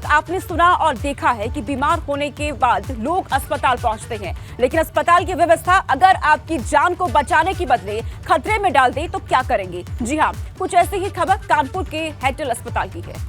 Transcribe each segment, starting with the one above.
तक आपने सुना और देखा है कि बीमार होने के बाद लोग अस्पताल पहुंचते हैं, लेकिन अस्पताल की व्यवस्था अगर आपकी जान को बचाने की बदले खतरे में डाल दे तो क्या करेंगे? जी हां, कुछ ऐसी ही खबर कानपुर के हैलेट अस्पताल की है।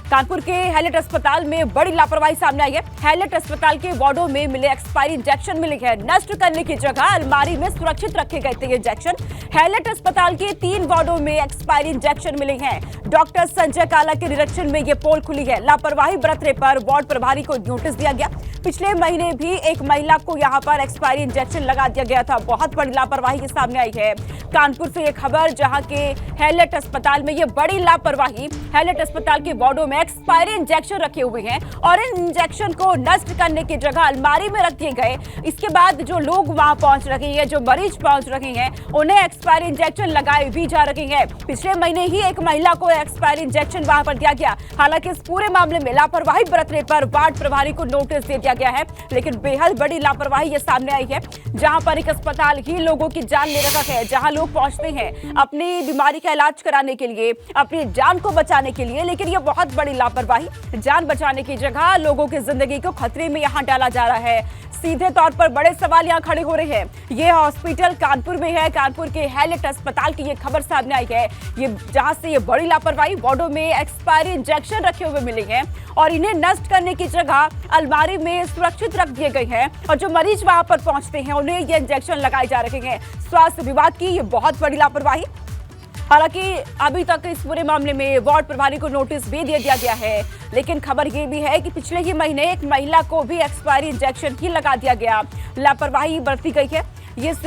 कानपुर के हैलेट अस्पताल में बड़ी लापरवाही सामने आई है। हैलेट अस्पताल के वार्डों में मिले एक्सपायरी इंजेक्शन मिले हैं। नष्ट करने की जगह अलमारी में सुरक्षित रखे गए थे ये इंजेक्शन। हैलेट अस्पताल के 3 वार्डों में एक्सपायरी इंजेक्शन मिले हैं। डॉक्टर संजय काला के निरीक्षण में ये पोल खुली है। लापरवाही बरतने पर वार्ड प्रभारी को नोटिस दिया गया। पिछले महीने भी एक महिला को यहां पर एक्सपायरी इंजेक्शन लगा दिया गया था। बहुत बड़ी लापरवाही सामने आई है। कानपुर से ये खबर, जहां के हैलेट अस्पताल में ये बड़ी लापरवाही। हैलेट अस्पताल के वार्डों में एक्सपायरी इंजेक्शन रखे हुए हैं और इन इंजेक्शन को नष्ट करने की जगह अलमारी में रख दिए गए। इसके बाद जो लोग वहां पहुंच रहे हैं, जो मरीज पहुंच रहे हैं, उन्हें एक्सपायरी इंजेक्शन लगाए भी जा रहे हैं। पिछले महीने ही एक महिला को एक्सपायरी इंजेक्शन वहां पर दिया गया। हालांकि इस पूरे मामले में लापरवाही बरतने पर वार्ड प्रभारी को नोटिस दे दिया गया है, लेकिन बेहद बड़ी लापरवाही ये सामने आई है, जहां पर एक अस्पताल ही लोगों की जान ले रखा है, जहां लोग पहुंचते हैं अपनी बीमारी का इलाज कराने के लिए, अपनी जान को बचाने के लिए, लेकिन ये बहुत बड़ी लापरवाही। जान बचाने की जगह लोगों की जिंदगी को खतरे में यहां डाला जा रहा है। सीधे तौर पर बड़े सवाल यहां खड़े हो रहे हैं। ये हॉस्पिटल कानपुर में है। कानपुर के हैलेट अस्पताल की ये खबर सामने आई है, ये जहां से ये बड़ी लापरवाही। वार्डों में एक्सपायरी इंजेक्शन रखे हुए मिले हैं और इन्हें नष्ट करने की जगह अलमारी में सुरक्षित रख दिए गए हैं और जो मरीज वहां पर पहुंचते हैं उन्हें ये इंजेक्शन लगाए जा रहे हैं। स्वास्थ्य विभाग की ये बहुत बड़ी लापरवाही। हालांकि अभी तक इस पूरे मामले में वार्ड प्रभारी को नोटिस भी दे दिया गया है, लेकिन खबर ये भी है कि पिछले ही महीने एक महिला को भी एक्सपायरी इंजेक्शन ही लगा दिया गया। लापरवाही बरती गई है। इस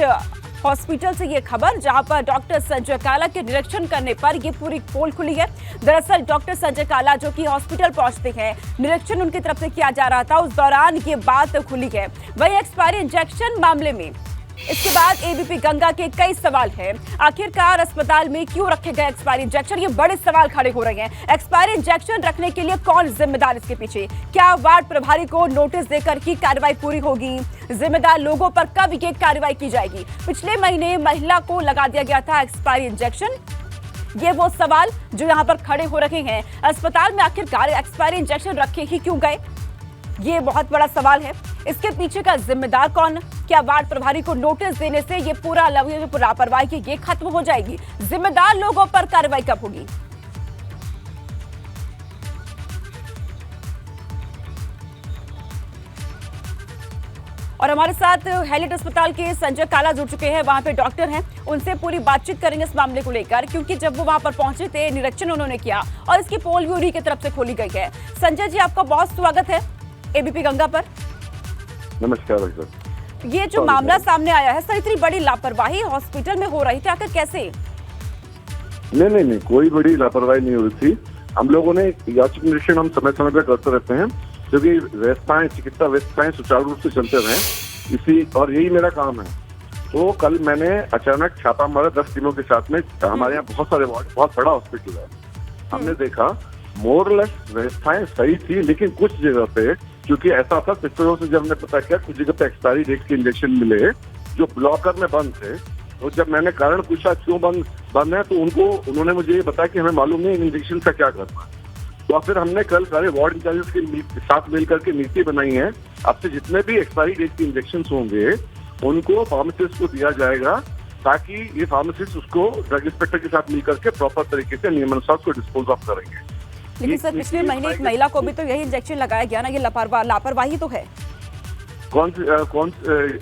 हॉस्पिटल से ये खबर, जहां पर डॉक्टर संजय काला के निरीक्षण करने पर ये पूरी पोल खुली है। दरअसल डॉक्टर संजय काला जो कि हॉस्पिटल पहुंचते हैं, निरीक्षण उनकी तरफ से किया जा रहा था, उस दौरान ये बात खुली है। वही एक्सपायरी इंजेक्शन मामले में इसके बाद एबीपी गंगा के कई सवाल हैं। आखिरकार अस्पताल में क्यों रखे गए एक्सपायरी इंजेक्शन? ये बड़े सवाल खड़े हो रहे हैं। एक्सपायरी इंजेक्शन रखने के लिए कौन जिम्मेदार इसके पीछे? क्या वार्ड प्रभारी को नोटिस देकर ही कार्रवाई पूरी होगी? जिम्मेदार लोगों पर कब ये कार्रवाई की जाएगी? पिछले महीने महिला को लगा दिया गया था एक्सपायरी इंजेक्शन। ये वो सवाल जो यहाँ पर खड़े हो रहे हैं। अस्पताल में आखिरकार एक्सपायरी इंजेक्शन रखे ही क्यों गए? ये बहुत बड़ा सवाल है। इसके पीछे का जिम्मेदार कौन? क्या वार्ड प्रभारी को नोटिस देने से ये पूरा लापरवाही की ये खत्म हो जाएगी? जिम्मेदार लोगों पर कार्रवाई कब होगी? और हमारे साथ हैलेट अस्पताल के संजय काला जुड़ चुके हैं, वहां पे डॉक्टर हैं, उनसे पूरी बातचीत करेंगे इस मामले को लेकर, क्योंकि जब वो वहां पर पहुंचे थे, निरीक्षण उन्होंने किया और इसकी पोल भी उन्हीं की तरफ से खोली गई है। संजय जी, आपका बहुत स्वागत है एबीपी गंगा पर। नमस्कार भाई साहब। ये जो मामला सामने आया है सर, इतनी बड़ी लापरवाही हॉस्पिटल में हो रही थी, आखिर कैसे? नहीं, कोई बड़ी लापरवाही नहीं हुई थी। हम लोगों ने याचिका निरीक्षण हम समय समय पर करते रहते हैं, क्योंकि व्यवस्थाएं, चिकित्सा व्यवस्थाएं सुचारू रूप से चलते रहे, इसी और यही मेरा काम है। तो कल मैंने अचानक छापा मारा 10 टीमों के साथ में। हमारे यहाँ बहुत सारे वार्ड, बहुत बड़ा हॉस्पिटल है। हमने देखा मोरलेस व्यवस्थाएं सही थी, लेकिन कुछ जगह पे, क्योंकि ऐसा था पिछले से जब हमने पता किया, कुछ जगह पे एक्सपायरी डेट के इंजेक्शन मिले जो ब्लॉकर में बंद थे। तो जब मैंने कारण पूछा क्यों बंद है, तो उन्होंने मुझे ये बताया कि हमें मालूम नहीं इंजेक्शन का क्या करना है। तो फिर हमने कल सारे वार्ड इंचार्जेस के साथ मिलकर के नीति बनाई है। अब से जितने भी एक्सपायरी डेट के इंजेक्शन होंगे उनको फार्मासिस्ट को दिया जाएगा, ताकि ये फार्मासिस्ट उसको ड्रग इंस्पेक्टर के साथ मिलकर के प्रॉपर तरीके से नियमानुसार उसको डिस्पोज ऑफ करेंगे। लेकिन सर, पिछले महीने एक महिला को भी तो यही इंजेक्शन लगाया गया ना, ये लापरवाही तो है। कौन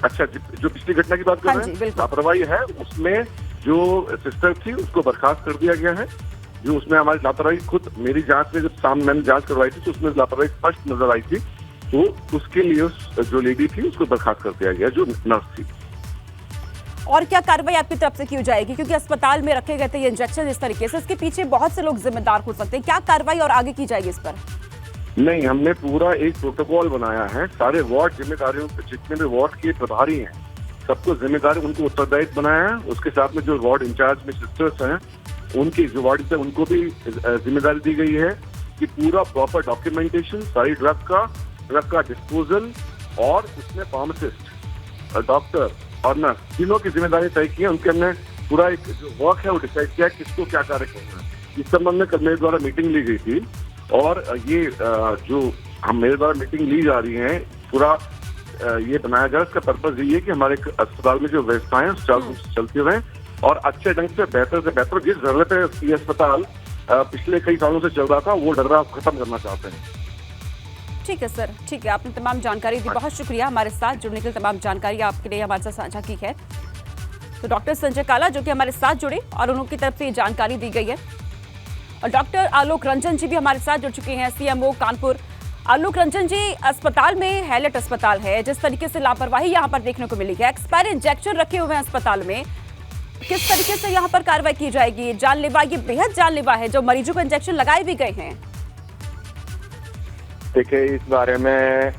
अच्छा, जो पिछली घटना की बात कर रहे हैं, लापरवाही है। उसमें जो सिस्टर थी उसको बर्खास्त कर दिया गया है। जो उसमें हमारी लापरवाही, खुद मेरी जांच में जब मैंने जांच करवाई थी तो उसमें लापरवाही स्पष्ट नजर आई थी, तो उसके लिए जो लेडी थी उसको बर्खास्त कर दिया गया, जो नर्स थी। और क्या कार्रवाई आपकी तरफ से की जाएगी? क्योंकि अस्पताल में रखे गए थे ये इंजेक्शन इस तरीके से, इसके पीछे बहुत से लोग जिम्मेदार हो सकते हैं। क्या कार्रवाई और आगे की जाएगी इस पर? नहीं, हमने पूरा एक प्रोटोकॉल बनाया है। सारे वार्ड जिम्मेदारियों, जितने भी वार्ड के प्रभारी हैं, सबको जिम्मेदारी, उनको उत्तरदायित्व बनाया है। उसके साथ में जो वार्ड इंचार्ज में सिस्टर्स हैं, उनकी जो वार्ड से उनको भी जिम्मेदारी दी गई है कि पूरा प्रॉपर डॉक्यूमेंटेशन, सारी ड्रग का डिस्पोजल, और उसमें फार्मासिस्ट, डॉक्टर और नर्स, तीनों की जिम्मेदारी तय की है। उनके हमने पूरा एक जो वर्क है वो डिसाइड किया किसको क्या कार्य करना है। इस संबंध में कल मेरे द्वारा मीटिंग ली गई थी और ये जो हम मेरे द्वारा मीटिंग ली जा रही है, पूरा ये बनाया जा रहा है, इसका पर्पज ये है कि हमारे अस्पताल में जो व्यवस्थाएं सुचारू रूप से चलती रहें और अच्छे ढंग से बेहतर जिस धरने पे ये अस्पताल पिछले कई सालों से चल रहा था, वो डर खत्म करना चाहते हैं। ठीक है सर, ठीक है, आपने तमाम जानकारी दी, बहुत शुक्रिया हमारे साथ जुड़ने के लिए। तमाम जानकारी आपके लिए हमारे साथ साझा की है। तो डॉक्टर संजय काला जो कि हमारे साथ जुड़े और उनकी तरफ से ये जानकारी दी गई है। और डॉक्टर आलोक रंजन जी भी हमारे साथ जुड़ चुके हैं, सीएमओ कानपुर। आलोक रंजन जी, अस्पताल में हैलेट अस्पताल है, जिस तरीके से लापरवाही यहाँ पर देखने को मिली है, एक्सपायर इंजेक्शन रखे हुए हैं अस्पताल में, किस तरीके से यहाँ पर कार्रवाई की जाएगी? जानलेवा, ये बेहद जानलेवा है, जो मरीजों को इंजेक्शन लगाए भी गए हैं। देखिए, इस बारे में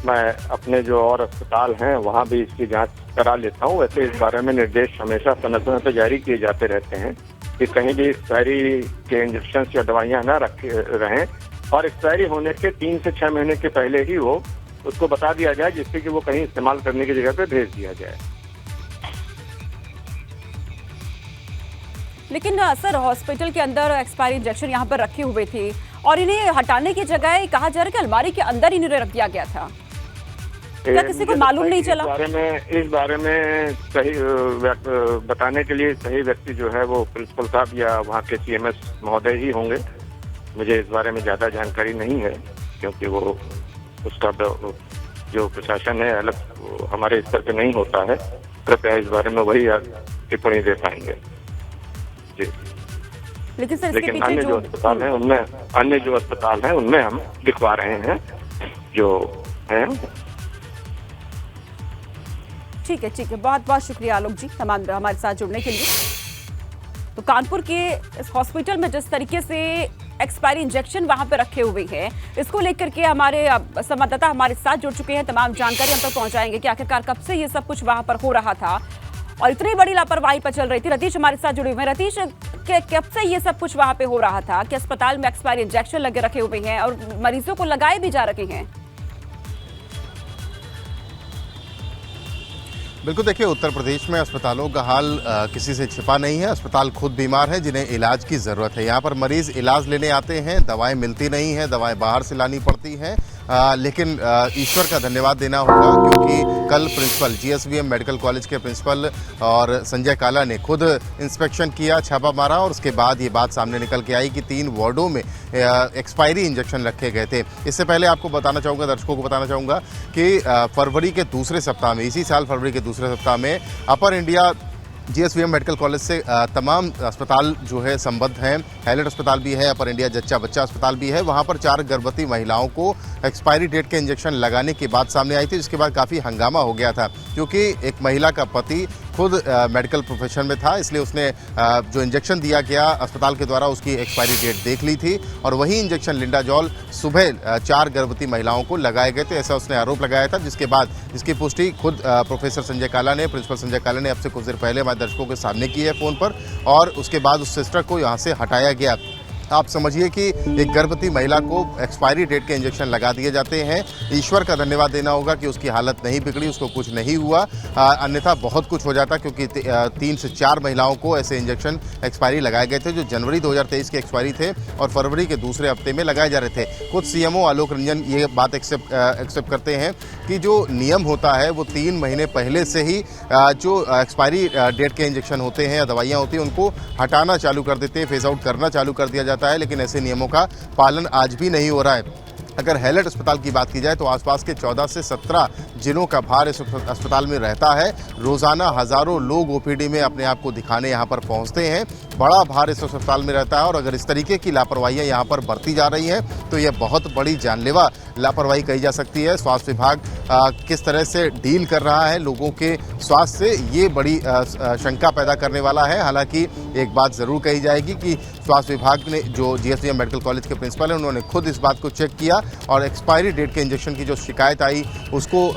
मैं अपने जो और अस्पताल हैं वहाँ भी इसकी जांच करा लेता हूँ। वैसे इस बारे में निर्देश हमेशा समय समय पर जारी किए जाते रहते हैं कि कहीं भी एक्सपायरी के इंजेक्शन या दवाइयाँ न रखे रहें और एक्सपायरी होने के 3 से 6 महीने के पहले ही वो उसको बता दिया जाए, जिससे कि वो कहीं इस्तेमाल करने की जगह पे भेज दिया जाए। लेकिन सर, हॉस्पिटल के अंदर एक्सपायरी इंजेक्शन यहाँ पर रखे हुए थे और इन्हें हटाने की जगह कहा जा रहा है कि अलमारी के अंदर इन्हें रख दिया गया था। क्या किसी को मालूम नहीं चला? इस बारे में सही बताने के लिए सही व्यक्ति जो है वो प्रिंसिपल साहब या वहाँ के सीएमएस महोदय ही होंगे। मुझे इस बारे में ज्यादा जानकारी नहीं है, क्योंकि वो उसका जो प्रशासन है अलग हमारे स्तर पे नहीं होता है। कृपया इस बारे में वही टिप्पणी दे पाएंगे जी। लेकिन अन्य जो अस्पताल हैं उनमें हम दिखवा रहे हैं जो हैं। ठीक है, बहुत बहुत शुक्रिया आलोक जी तमाम हमारे साथ जुड़ने के लिए। तो कानपुर के इस हॉस्पिटल में जिस तरीके से एक्सपायरी इंजेक्शन वहां पे रखे हुए हैं, इसको लेकर के हमारे संवाददाता हमारे साथ जुड़ चुके हैं, तमाम जानकारी हम तक पहुंचाएंगे कि आखिरकार कब से ये सब कुछ वहां पर हो रहा था और इतनी बड़ी लापरवाही पर चल रही थी। रतीश हमारे साथ जुड़े हुए हैं। रतीश, कब से ये सब कुछ वहां पे हो रहा था कि अस्पताल में एक्सपायरी इंजेक्शन लगे रखे हुए हैं और मरीजों को लगाए भी जा रखे हैं? बिल्कुल, देखिए, उत्तर प्रदेश में अस्पतालों का हाल किसी से छिपा नहीं है। अस्पताल खुद बीमार है, जिन्हें इलाज की ज़रूरत है। यहाँ पर मरीज इलाज लेने आते हैं, दवाएं मिलती नहीं हैं, दवाएं बाहर से लानी पड़ती हैं। लेकिन ईश्वर का धन्यवाद देना होगा, क्योंकि कल प्रिंसिपल जीएसवीएम मेडिकल कॉलेज के प्रिंसिपल और संजय काला ने खुद इंस्पेक्शन किया, छापा मारा और उसके बाद ये बात सामने निकल के आई कि 3 वार्डों में एक्सपायरी इंजेक्शन रखे गए थे। इससे पहले आपको बताना चाहूँगा, दर्शकों को बताना चाहूँगा कि फरवरी के दूसरे सप्ताह में, इसी साल फरवरी के दूसरे सप्ताह में upper India GSVM medical college से तमाम अस्पताल जो है संबद्ध हैं। हैलेट अस्पताल भी है, अपर इंडिया जच्चा बच्चा अस्पताल भी है। वहां पर 4 गर्भवती महिलाओं को एक्सपायरी डेट के इंजेक्शन लगाने की बात सामने आई थी, जिसके बाद काफ़ी हंगामा हो गया था, क्योंकि एक महिला का पति खुद मेडिकल प्रोफेशन में था, इसलिए उसने जो इंजेक्शन दिया गया अस्पताल के द्वारा उसकी एक्सपायरी डेट देख ली थी और वही इंजेक्शन लिंडाजॉल सुबह 4 गर्भवती महिलाओं को लगाए गए थे, ऐसा उसने आरोप लगाया था। जिसके बाद इसकी पुष्टि खुद प्रोफेसर संजय काला ने, प्रिंसिपल संजय काला ने अब से कुछ देर पहले हमारे दर्शकों के सामने की है फ़ोन पर, और उसके बाद उस सिस्टर को यहाँ से हटाया गया। आप समझिए कि एक गर्भवती महिला को एक्सपायरी डेट के इंजेक्शन लगा दिए जाते हैं। ईश्वर का धन्यवाद देना होगा कि उसकी हालत नहीं बिगड़ी, उसको कुछ नहीं हुआ, अन्यथा बहुत कुछ हो जाता, क्योंकि 3 से 4 महिलाओं को ऐसे इंजेक्शन एक्सपायरी लगाए गए थे जो जनवरी 2023 के एक्सपायरी थे और फरवरी के दूसरे हफ्ते में लगाए जा रहे थे। खुद सीएमओ आलोक रंजन ये बात एक्सेप्ट करते हैं कि जो नियम होता है वो 3 महीने पहले से ही जो एक्सपायरी डेट के इंजेक्शन होते हैं या दवाइयाँ होती हैं उनको हटाना चालू कर देते हैं, फेज आउट करना चालू कर दिया जाता है, लेकिन ऐसे नियमों का पालन आज भी नहीं हो रहा है। अगर हैलेट अस्पताल की बात की जाए तो आसपास के 14 से 17 जिलों का भार इस अस्पताल में रहता है। रोजाना हजारों लोग ओपीडी में अपने आप को दिखाने यहाँ पर पहुँचते हैं। बड़ा भार इस अस्पताल में रहता है और अगर इस तरीके की लापरवाहियाँ यहाँ पर बरती जा रही हैं तो यह बहुत बड़ी जानलेवा लापरवाही कही जा सकती है। स्वास्थ्य विभाग किस तरह से डील कर रहा है लोगों के स्वास्थ्य से, ये बड़ी शंका पैदा करने वाला है। हालांकि एक बात ज़रूर कही जाएगी कि स्वास्थ्य विभाग ने, जो जीएसवीएम मेडिकल कॉलेज के प्रिंसिपल हैं, उन्होंने खुद इस बात को चेक किया और एक्सपायरी डेट के इंजेक्शन की जो शिकायत आई उसको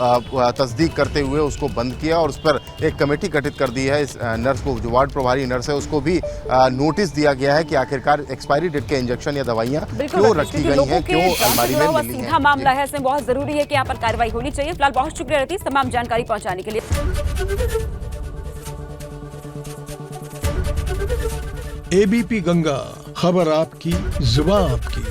तस्दीक करते हुए उसको बंद किया और उस पर एक कमेटी गठित कर दी है। इस नर्स को, जो वार्ड प्रभारी नर्स है, उसको भी नोटिस दिया गया है कि आखिरकार एक्सपायरी डेट के इंजेक्शन या दवाइयाँ क्यों रखी गई हैं, क्यों अलमारी में मिली हैं। सीधा मामला है, इसमें बहुत जरूरी है कि यहाँ पर कार्रवाई होनी चाहिए। फिलहाल बहुत शुक्रिया रतीश तमाम जानकारी पहुंचाने के लिए। एबीपी गंगा, खबर आपकी, जुबान आपकी।